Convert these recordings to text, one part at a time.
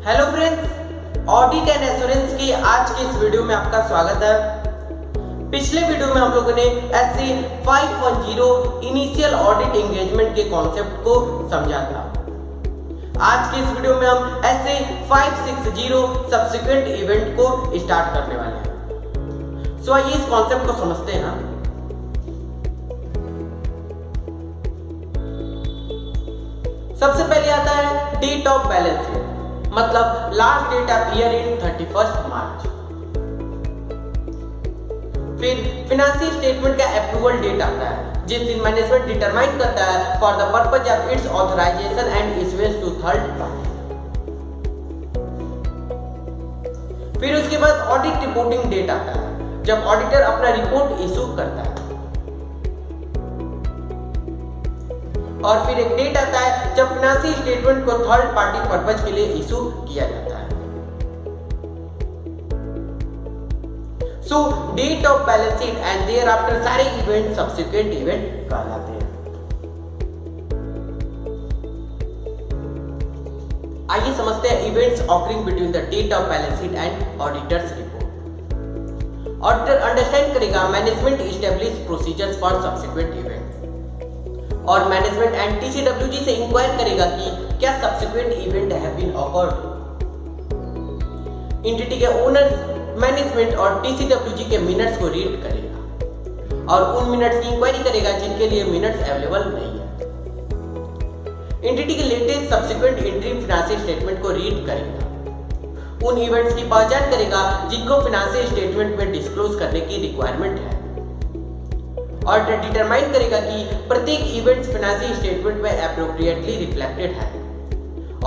Hello friends, audit and assurance की आज के इस वीडियो में आपका स्वागत है। पिछले वीडियो में हम लोगों ने एसए 510 इनिशियल ऑडिट एंगेजमेंट के कॉन्सेप्ट को समझा था। आज के इस वीडियो में हम एसए 560 सब्सिक्वेंट इवेंट को स्टार्ट करने वाले हैं। सो आइए इस कॉन्सेप्ट को समझते हैं। सबसे पहले आता है डेट ऑफ बैलेंस शीट, मतलब last date appear in 31 March. फिर फाइनेंशियल स्टेटमेंट का अप्रूवल डेट आता है, जिस दिन मैनेजमेंट डिटरमाइन करता है for the purpose of its authorisation and issuance to third party. फिर उसके बाद ऑडिट रिपोर्टिंग डेट आता है, जब ऑडिटर अपना रिपोर्ट इशू करता है। और फिर एक डेट आता है जब फाइनेंशियल स्टेटमेंट को थर्ड पार्टी पर्पज के लिए इशू किया जाता है। So date of balance sheet and thereafter सारे इवेंट सब्सिक्वेंट इवेंट कहलाते हैं। आइए समझते हैं events occurring between the date of balance sheet and auditor's report. Auditor understand करेगा management establish procedures for subsequent event, और मैनेजमेंट एंड टीसीडब्ल्यूजी से inquire करेगा कि क्या subsequent event have been occurred. Entity के ओनर्स मैनेजमेंट और TCWG के minutes को रीड करेगा और उन मिनट्स की इंक्वायरी करेगा जिनके लिए मिनट्स अवेलेबल नहीं है। एंटिटी के latest subsequent interim financial statement को रीड करेगा, उन इवेंट्स की पहचान करेगा जिनको फाइनेंशियल स्टेटमेंट में डिस्क्लोज करने की रिक्वायरमेंट है, और डिटरमाइन करेगा कि प्रत्येक इवेंट्स फाइनेंशियल स्टेटमेंट में एप्रोप्रिएटली रिफ्लेक्टेड है,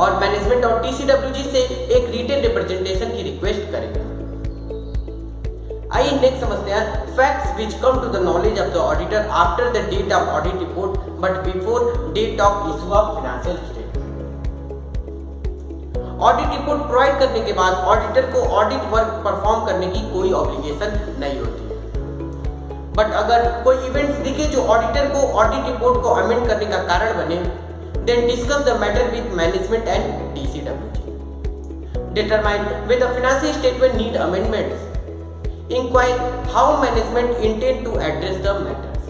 और मैनेजमेंट और टीसीडब्ल्यूजी से एक रिटेन रिप्रेजेंटेशन की रिक्वेस्ट करेगा। आइए नेक्स्ट समझते हैं facts which come to the knowledge of the auditor after the date of audit report but before date of issue of financial statement. Audit report provide करने के बाद ऑडिटर को audit work perform करने की कोई obligation नहीं होती, but अगर कोई इवेंट्स दिखे जो ऑडिटर को ऑडिट रिपोर्ट को अमेंड करने का कारण बने, then discuss the matter with management and TCWG. Determine whether financial statement need amendments. Inquire how management intend to address the matters.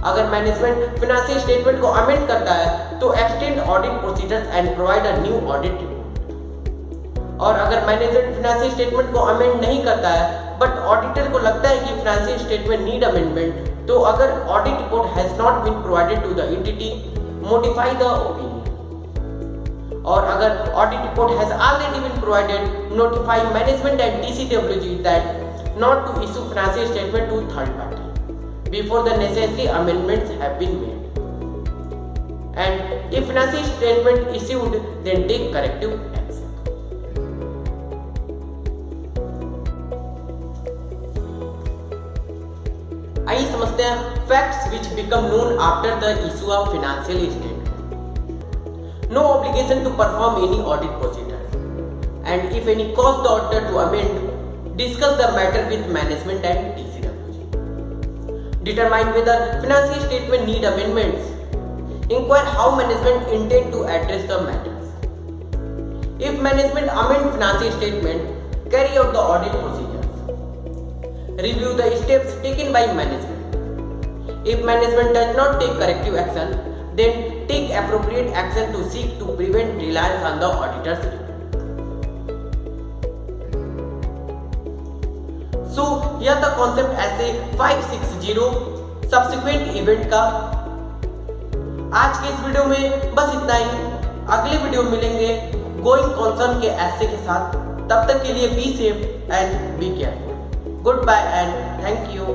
अगर मैनेजमेंट फाइनेंशियल स्टेटमेंट को अमेंड करता है तो extend audit procedures and provide a new audit report. और अगर management financial statement को amend नहीं करता है बट ऑडिटर को लगता है कि फाइनेंशियल स्टेटमेंट नीड अमेंडमेंट, तो अगर audit report has not been provided to the entity, modify the opinion. और अगर audit report has already been provided, notify management and TCWG that not to issue financial statement to third party before the necessary amendments have been made, and if financial statement issued then take corrective action. आइए समझते हैं facts which become known after the issue of financial statement. No obligation to perform any audit procedure, and if any cause the auditor to amend, discuss the matter with management and TCWG. Determine whether financial statement need amendments. Inquire how management intend to address the matters. If management amend financial statement, carry out the audit procedures. Review the steps taken by management. If management does not take corrective action, then take appropriate action to seek to prevent reliance on the auditor's report. So यह था concept S A 560 subsequent event का। आज के इस video में बस इतना ही। अगले वीडियो मिलेंगे गोइंग कॉन्सर्न के एसए के साथ। तब तक के लिए be safe and be careful. Good bye and thank you.